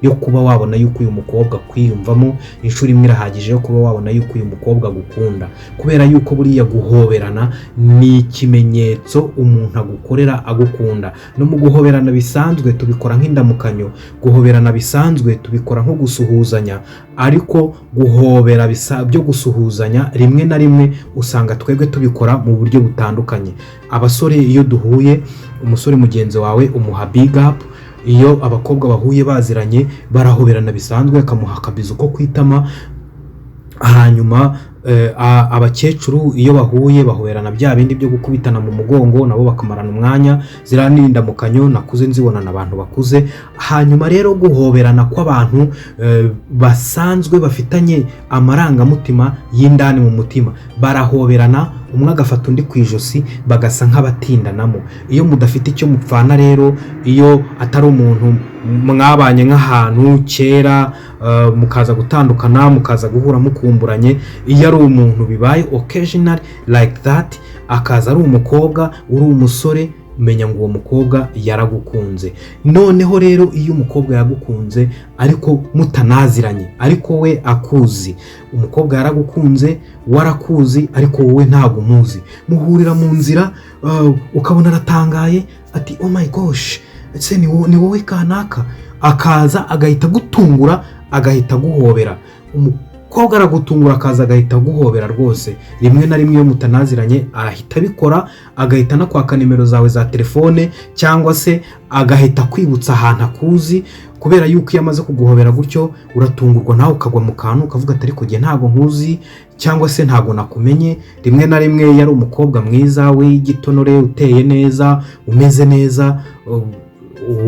yo kuba wabona yuko uyu mukobwa kwiyumvamo, inshuro imwe irahagije yo kuba wabona yuko uyu mukobwa agukunda, kubera yuko buriya guhoberana ni ikimenyetso umuntu agukorera agukunda. No mu guhoberana bisanzwe tubikora nk'indamukanyo, guhoberana bisanzwe tubikora nko gusuhuzanya, ariko guhobera byo gusuhuzanya rimwe na rimwe usanga twebwe tubikora mu buryo butandukanye. Abasore iyo duhuye, umusore mugenzi wawe umuha big up, iyo abakobwa bahuye baziranye barahoberana bisanzwe, akamuha akabizo ko kwitama. Hanyuma abakecuru iyo bahuye bahoberana bya bindi byo gukubitana mu mugongo, nabo bakamarana umwanya, ziraninda mu kanyo nakuze nzibonana abantu bakuze. Hanyuma rero guhoberana kw'abantu basanzwe bafitanye amarangamutima y'indani mu mutima, barahoberana, umwe agafata undi ku ijosi, bagasa nk'abatindanamo. Iyo mudafite icyo mupfana rero, iyo atari umuntu mwabanye nk'ahantu kera, mukaza gutandukana, mukaza guhura mukumburanye, iyo ari umuntu bibaye occasional like that, akaza ari umukobwa uri umusore, menya ngo uwo mukobwa yaragukunze. Noneho rero iyo umukobwa yagukunze ariko mutanaziranye, ariko we akuzi, umukobwa yaragukunze, warakuzi, ariko wowe ntabwo umuzi, muhurira mu nzira, ukabona aratangaye ati oh my gosh, ese ni wowe kanaka, akaza agahita gutungura, agahita guhobera. Umukobwa aragutungura, akaza agahita guhobera rwose. Rimwe na rimwe iyo mutanaziranye arahita abikora, agahita no kwaka nimero zawe za telefone, cyangwa se agahita kwibutsa ahantu akuzi, kubera yuko iyo amaze kuguhobera gutyo uratungurwa, nawe ukagwa mu kantu ukavuga ati ariko ngiye ntabwo nkuzi, cyangwa se ntabwo nakumenye. Rimwe na rimwe yari umukobwa mwiza w'igitonore, uteye neza, umeze neza,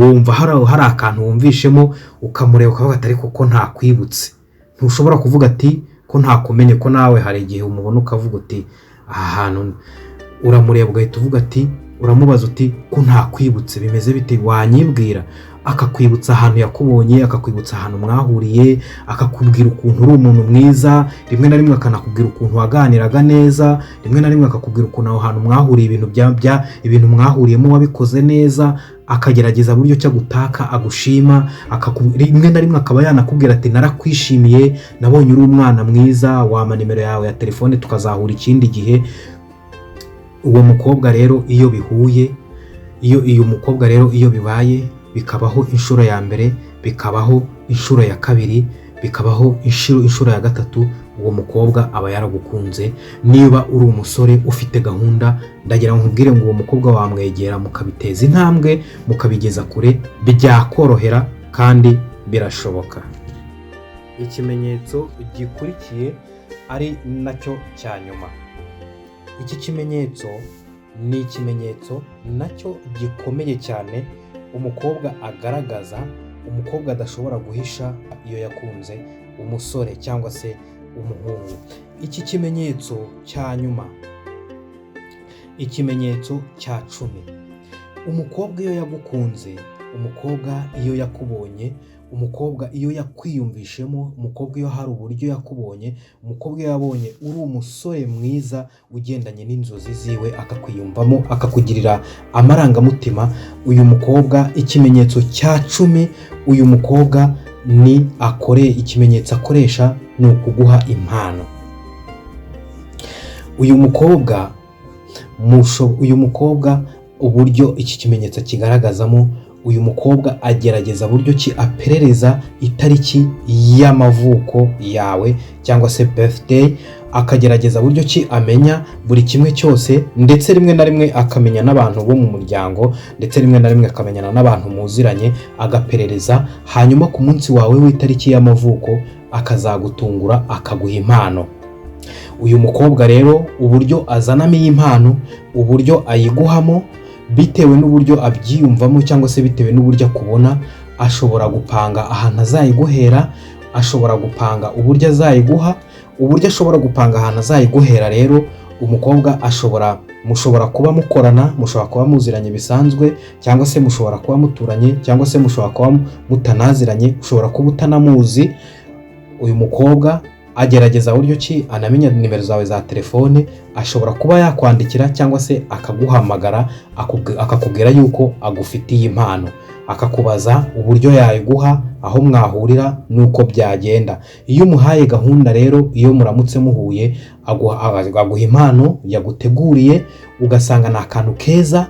wumva hari akantu wumvishemo, ukamureba ukavuga ati ariko ko ntakwibutse. Ntushobora kuvuga ati ko ntakumenye, ko nawe hari igihe umubona ukavuga uti aha hantu, uramureba ugahita uvuga ati, uramubaza uti ko ntakwibutse, bimeze bite, wanyibwira? Akakwibutsa ahantu yakubonye, akakwibutsa ahantu mwahuriye, akakubwira ukuntu uri umuntu mwiza, rimwe na rimwe akanakubwira ukuntu waganiraga neza, rimwe na rimwe akakubwira ukuntu aho hantu mwahuriye ibintu mwahuriyemo wabikoze neza, akagerageza buryo cyo gutaka agushima, rimwe na rimwe akaba yanakubwira ati narakwishimiye, nabonye uri umwana mwiza, wampa nimero yawe ya telefone tukazahura ikindi gihe. Uwo mukobwa rero iyo bihuye, iyo mukobwa rero iyo bibaye, bikabaho inshuro ya mbere, bikabaho inshuro ya kabiri, bikabaho inshuro ya gatatu, uwo mukobwa aba yaragukunze. Niba uri umusore ufite gahunda, ndagira ngo nkubwire ngo uwo mukobwa wamwegera, mukabiteza intambwe, mukabigeza kure, byakorohera kandi birashoboka. Ikimenyetso gikurikiye ari nacyo cya nyuma. Iki kimenyetso ni ikimenyetso nacyo gikomeye cyane umukobwa agaragaza, umukobwa adashobora guhisha iyo yakunze umusore cyangwa se umuhungu. Iki kimenyetso cya nyuma, ikimenyetso cya 10. Umukobwa iyo yagukunze, umukobwa iyo yakubonye, umukobwa iyo yakwiyumvishemo, umukobwa iyo hari uburyo yakubonye, umukobwa iyo yabonye uri umusore mwiza ugendanye n'inzozi ziwe, akakwiyumvamo, akakugirira amarangamutima, uyu mukobwa ikimenyetso cya 10, uyu mukobwa ikimenyetso akoresha ni ukuguha impano. Uyu mukobwa uburyo iki kimenyetso kigaragazamo, uyu mukobwa agerageza buryo ki aperereza itariki y'amavuko yawe cyangwa se birthday, akagerageza buryo ki amenya buri kimwe cyose, ndetse rimwe na rimwe akamenya n'abantu bo mu muryango, ndetse rimwe na rimwe akamenyana n'abantu muziranye, agaperereza, hanyuma ku munsi wawe w'itariki y'amavuko akazagutungura akaguha impano. Uyu mukobwa rero uburyo azanamo iyi mpano, uburyo ayiguhamo, bitewe n'uburyo abyiyumvamo cyangwa se bitewe n'uburyo akubona, ashobora gupanga ahantu azayiguhera, ashobora gupanga uburyo azayiguha, uburyo ashobora gupanga ahantu azayiguhera. Rero umukobwa mushobora kuba mukorana, mushobora kuba muziranye bisanzwe, cyangwa se mushobora kuba muturanye, cyangwa se mushobora kuba mutanaziranye, ushobora kuba utanamuzi. Uyu mukobwa agerageza buryo ki anamenya nimero zawe za telefone, ashobora kuba yakwandikira cyangwa se akaguhamagara akakubwira yuko agufitiye impano, akakubaza uburyo yayiguha, aho mwahurira nuko byagenda. Iyo umuhaye gahunda rero, iyo muramutse muhuye, aguha impano yaguteguriye, ugasanga ni akantu keza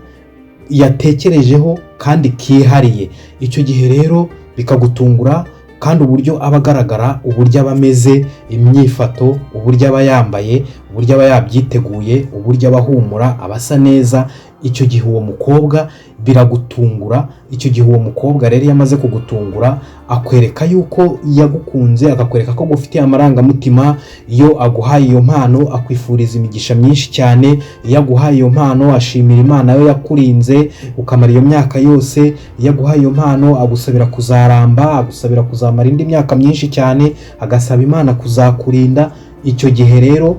yatekerejeho kandi kihariye. Icyo gihe rero bikagutungura, kandi uburyo aba agaragara, uburyo aba ameze, imyifato, uburyo aba yambaye, uburyo aba yabyiteguye, uburyo aba ahumura, aba asa neza, icyo gihe uwo mukobwa biragutungura. Icyo gihe uwo mukobwa rero yamaze kugutungura, akwereka yuko yagukunze, akakwereka ko gufitiye amarangamutima. Iyo aguhaye iyo mpano akwifuriza imigisha myinshi cyane. Iyo aguhaye iyo mpano ashimira Imana yo yakurinze ukamara iyo myaka yose. Iyo aguhaye iyo mpano agusabira kuzaramba, agusabira kuzamara indi myaka myinshi cyane, agasaba Imana kuzakurinda. Icyo gihe rero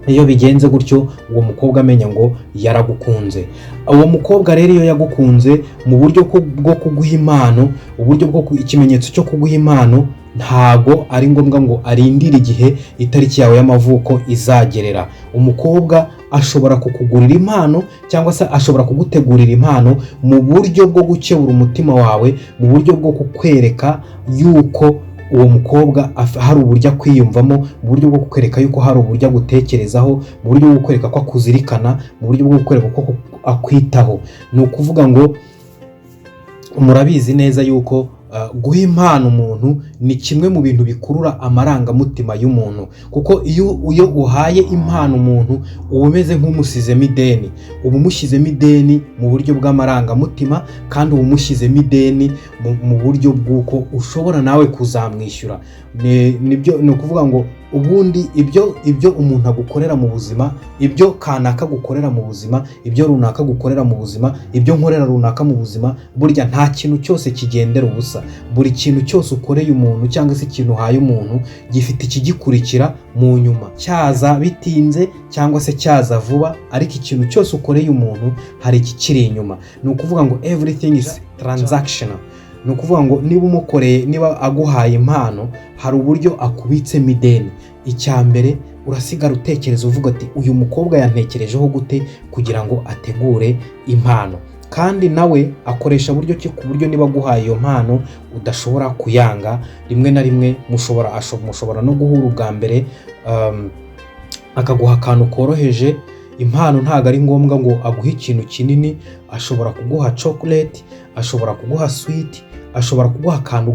iyo bigenze gutyo, uwo mukobwa amenya ngo yaragukunze. Uwo mukobwa rero iyo yagukunze, mu buryo bwo kuguha impano, uburyo ikimenyetso cyo kuguha impano, ntago ari ngombwa ngo arindire igihe itariki yawe y'amavuko izagerera. Umukobwa ashobora kukugurira impano cyangwa se ashobora kugutegurira impano mu buryo bwo gukebura umutima wawe, mu buryo bwo kukwereka yuko uwo mukobwa hari uburyo akwiyumvamo, mu buryo bwo kukwereka yuko hari uburyo agutekerezaho, mu buryo bwo kukwereka ko akuzirikana, mu buryo bwo kukwereka ko akwitaho. Ni ukuvuga ngo murabizi neza yuko guha impano umuntu ni kimwe mu bintu bikurura amarangamutima y'umuntu, kuko iyo uhaye impano umuntu uba umeze nk'umusizemo ideni, uba umushyizemo ideni mu buryo bw'amarangamutima, kandi uba umushyizemo ideni mu buryo bw'uko ushobora nawe kuzamwishyura. Ni ukuvuga ngo ubundi ibyo umuntu agukorera mu buzima, ibyo kanaka gukorera mu buzima, ibyo runaka gukorera mu buzima, ibyo nkorera runaka mu buzima, burya nta kintu cyose kigendera ubusa. Buri kintu cyose ukoreye umuntu cyangwa se ikintu uhaye umuntu gifite ikigikurikira mu nyuma, cyaza bitinze cyangwa se cyaza vuba, ariko ikintu cyose ukoreye umuntu hari ikikiri inyuma. Ni ukuvuga ngo everything is transactional. Ni ukuvuga ngo niba aguhaye impano, hari uburyo akubitsemo ideni. Icya mbere urasigara utekereza uvuga ati uyu mukobwa yantekerejeho gute kugira ngo ategure impano, kandi nawe akoresha buryo ki ku buryo niba aguhaye iyo mpano udashobora kuyanga. Rimwe na rimwe mushobora no guhura ubwa mbere, akaguha akantu koroheje. Impano ntabwo ari ngombwa ngo aguhe ikintu kinini, ashobora kuguha chocolate, ashobora kuguha sweet, ashobora kuguha akantu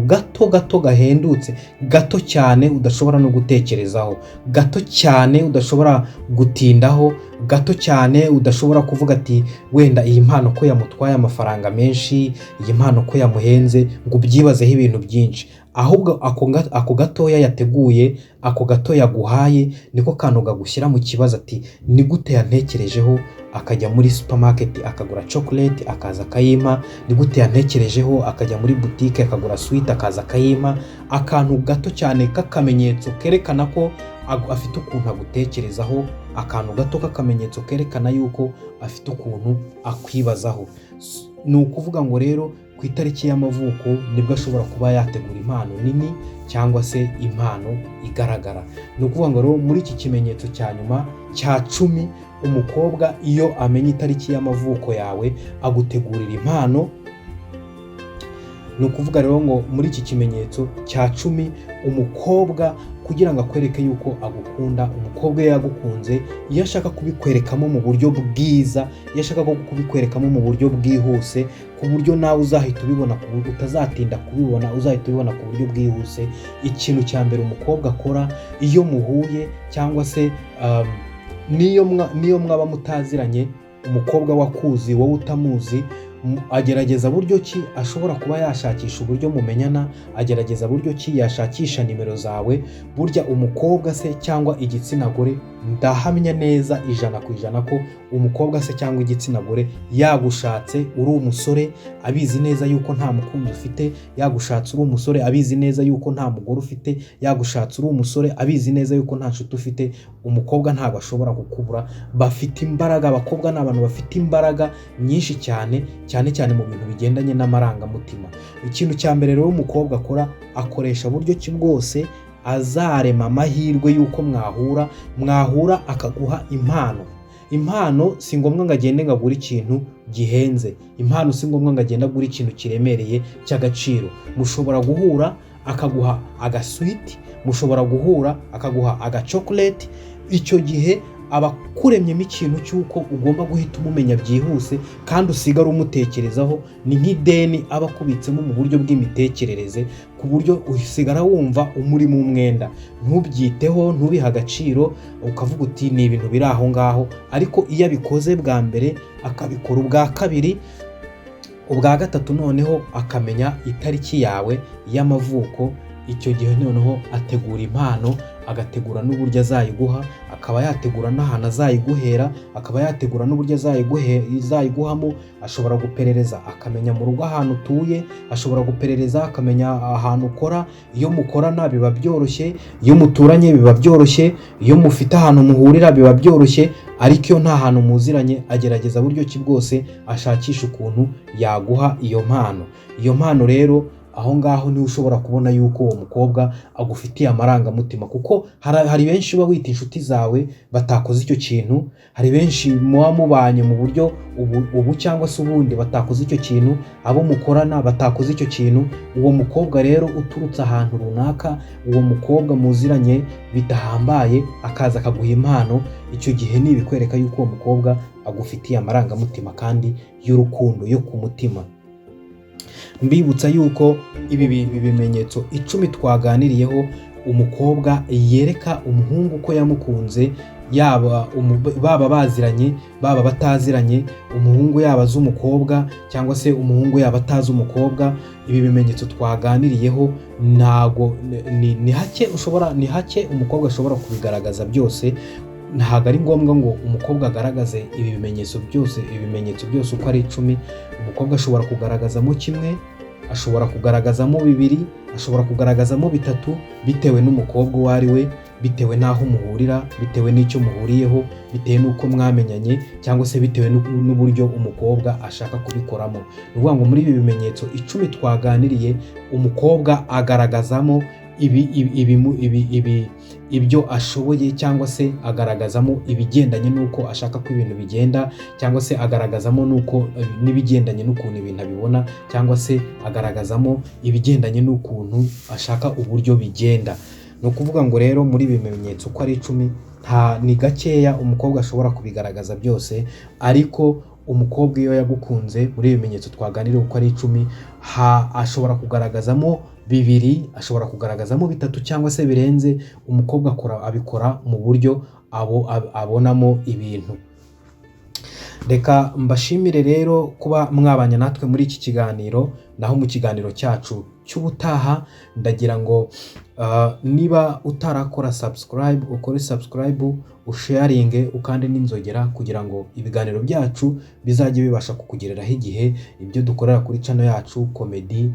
gato gahendutse, gato cyane udashobora no gutekerezaho, gato cyane udashobora gutindaho, gato cyane udashobora kuvuga ati wenda iyi mpano ko yamutwaye amafaranga menshi, iyi mpano ko yamuhenze, ngo ubyibazeho ibintu byinshi. ahubwo ako gatoya yateguye, ako gato yaguhaye niko kantu gagushyira mu kibazo ati ni gute yantekerejeho akajya muri supermarket akagura chocolate akaza akayima, ni gute yantekerejeho akajya muri boutique akagura sweet akaza akayima. Akantu gato cyane k'akamenyetso kerekana ko afite ukuntu agutekerezaho, akantu gato k'akamenyetso kerekana yuko afite ukuntu akwibazaho. Ni ukuvuga ngo rero ku itariki y'amavuko nibwo ashobora kuba yategura impano nini cyangwa se impano igaragara. Ni ukuvuga ngo rero muri iki kimenyetso cya nyuma cya 10, umukobwa iyo amenya itariki y'amavuko yawe agutegurira impano. Ni ukuvuga rero ngo muri iki kimenyetso cya 10 umukobwa kugira ngo akwereke yuko agukunda, umukobwa yagukunze, iyo ashaka kubikwerekamo mu buryo bwiza, iyo ashaka kubikwerekamo mu buryo bwihuse, ku buryo nawe uzahita ubibona, ku buryo utazatinda kubibona, uzahita ubibona ku buryo bwihuse. Ikintu cya mbere umukobwa akora iyo muhuye cyangwa se niyo mwaba mutaziranye, umukobwa wakuzi wowe utamuzi, agerageza buryo ki ashobora kuba yashakisha uburyo mumenyana, agerageza buryo ki yashakisha nimero zawe. Burya umukobwa se cyangwa igitsina gore, ndahamya neza 100% ko umukobwa se cyangwa igitsina gore yagushatse uri umusore abizi neza yuko nta mukunzi ufite, yagushatse uri umusore abizi neza yuko nta mugore ufite, yagushatse uri umusore abizi neza yuko nta nshuti ufite, umukobwa ntabwo ashobora kukubura. Bafite imbaraga, abakobwa ni abantu bafite imbaraga nyinshi cyane cyane mu bintu bigendanye n'amarangamutima. Ikintu cya mbere rero umukobwa akora, akoresha buryo ki bwose azarema amahirwe yuko mwahura akaguha impano. Si ngombwa ngo agende ngo agure ikintu gihenze, impano si ngombwa ngo agende agure ikintu kiremereye cy'agaciro. Mushobora guhura akaguha agaswiti, mushobora guhura akaguha agachocolate. Icyo gihe aba kuremyemo ikintu cy'uko ugomba guhita umumenya byihuse kandi usigara umutekerezaho. Ni nk'ideni aba akubitsemo mu buryo bw'imitekerereze, ku buryo usigara wumva umurimo umwenda, ntubyiteho, ntubiha agaciro, ukavuga uti ni ibintu biri aho ngaho. Ariko iyo abikoze bwa mbere, akabikora ubwa kabiri, ubwa gatatu, noneho akamenya itariki yawe y'amavuko, icyo gihe noneho ategura impano, agategura n'uburyo azayiguha, akaba yategura n'ahantu azayiguhera, akaba yategura n'uburyo azayiguhamo. Ashobora guperereza akamenya mu rugo ahantu utuye, ashobora guperereza akamenya ahantu ukora. Iyo mukorana biba byoroshye, iyo muturanye biba byoroshye, iyo mufite ahantu muhurira biba byoroshye. Ariko iyo nta hantu muziranye, agerageza buryo ki bwose ashakisha ukuntu yaguha iyo mpano rero aho ngaho niwe ushobora kubona yuko uwo mukobwa agufitiye amarangamutima. Kuko hari benshi uba wita inshuti zawe batakoze icyo kintu, hari benshi muba mubanye mu buryo ubu cyangwa se ubundi batakoze icyo kintu, abo mukorana batakoze icyo kintu. Uwo mukobwa rero uturutse ahantu runaka, uwo mukobwa muziranye bidahambaye, akaza akaguha impano, icyo gihe ni ibikwereka yuko uwo mukobwa agufitiye amarangamutima kandi y'urukundo, yo ku mutima. Mbibutsa yuko ibi bimenyetso 10 twaganiriyeho umukobwa yereka umuhungu ko yamukunze, baba baziranye baba bataziranye, umuhungu yaba azi umukobwa cyangwa se umuhungu yaba atazi umukobwa. Ibi bimenyetso twaganiriyeho ntago ni hake umukobwa ashobora kubigaragaza byose. Ntabwo ari ngombwa ngo umukobwa agaragaze ibi bimenyetso byose uko ari 10. Umukobwa ashobora kugaragazamo kimwe, ashobora kugaragazamo 2, ashobora kugaragazamo 3, bitewe n'umukobwa uwo ari we, bitewe n'aho muhurira, bitewe n'icyo muhuriyeho, bitewe n'uko mwamenyanye, cyangwa se bitewe n'uburyo umukobwa ashaka kubikoramo. Ni ukuvuga ngo muri ibi bimenyetso 10 twaganiriye, umukobwa agaragazamo ibyo ashoboye, cyangwa se agaragazamo ibigendanye n'uko ashaka ko ibintu bigenda, cyangwa se agaragazamo n'ibigendanye n'ukuntu ibintu abibona, cyangwa se agaragazamo ibigendanye n'ukuntu ashaka uburyo bigenda. Ni ukuvuga ngo rero muri ibi bimenyetso uko ari 10 ni gakeya umukobwa ashobora kubigaragaza byose. Ariko umukobwa iyo yagukunze muri ibi bimenyetso twaganiriye uko ari 10, ashobora kugaragazamo 2, ashobora kugaragazamo 3 cyangwa se birenze. Umukobwa abikora mu buryo abonamo ibintu. Reka mbashimire rero kuba mwabanye natwe muri iki kiganiro, naho mu kiganiro cyacu cy'ubutaha ndagira ngo niba utarakora subscribe ukore subscribe, usharinge, ukande n'inzogera kugira ngo ibiganiro byacu bizajye bibasha kukugereraho igihe ibyo dukorera kuri channel yacu comedy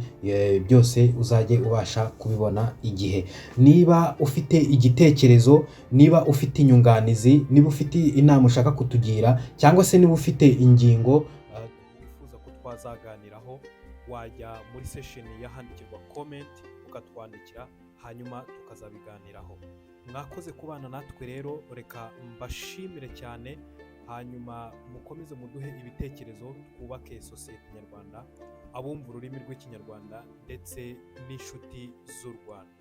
byose uzajye ubasha kubibona igihe. Niba ufite igitekerezo, niba ufite inyunganizi, niba ufite inama ushaka kutugira, cyangwa se niba ufite ingingo wifuza ko twazaganiraho, wajya muri session y'ahandikirwa comment ukatwandikira, hanyuma tukazabiganiraho. Mwakoze kubana natwe rero, reka mbashimire cyane, hanyuma mukomeze muduhe ibitekerezo, twubake sosiyete nyarwanda, abumva ururimi rw'ikinyarwanda ndetse n'inshuti z'u Rwanda.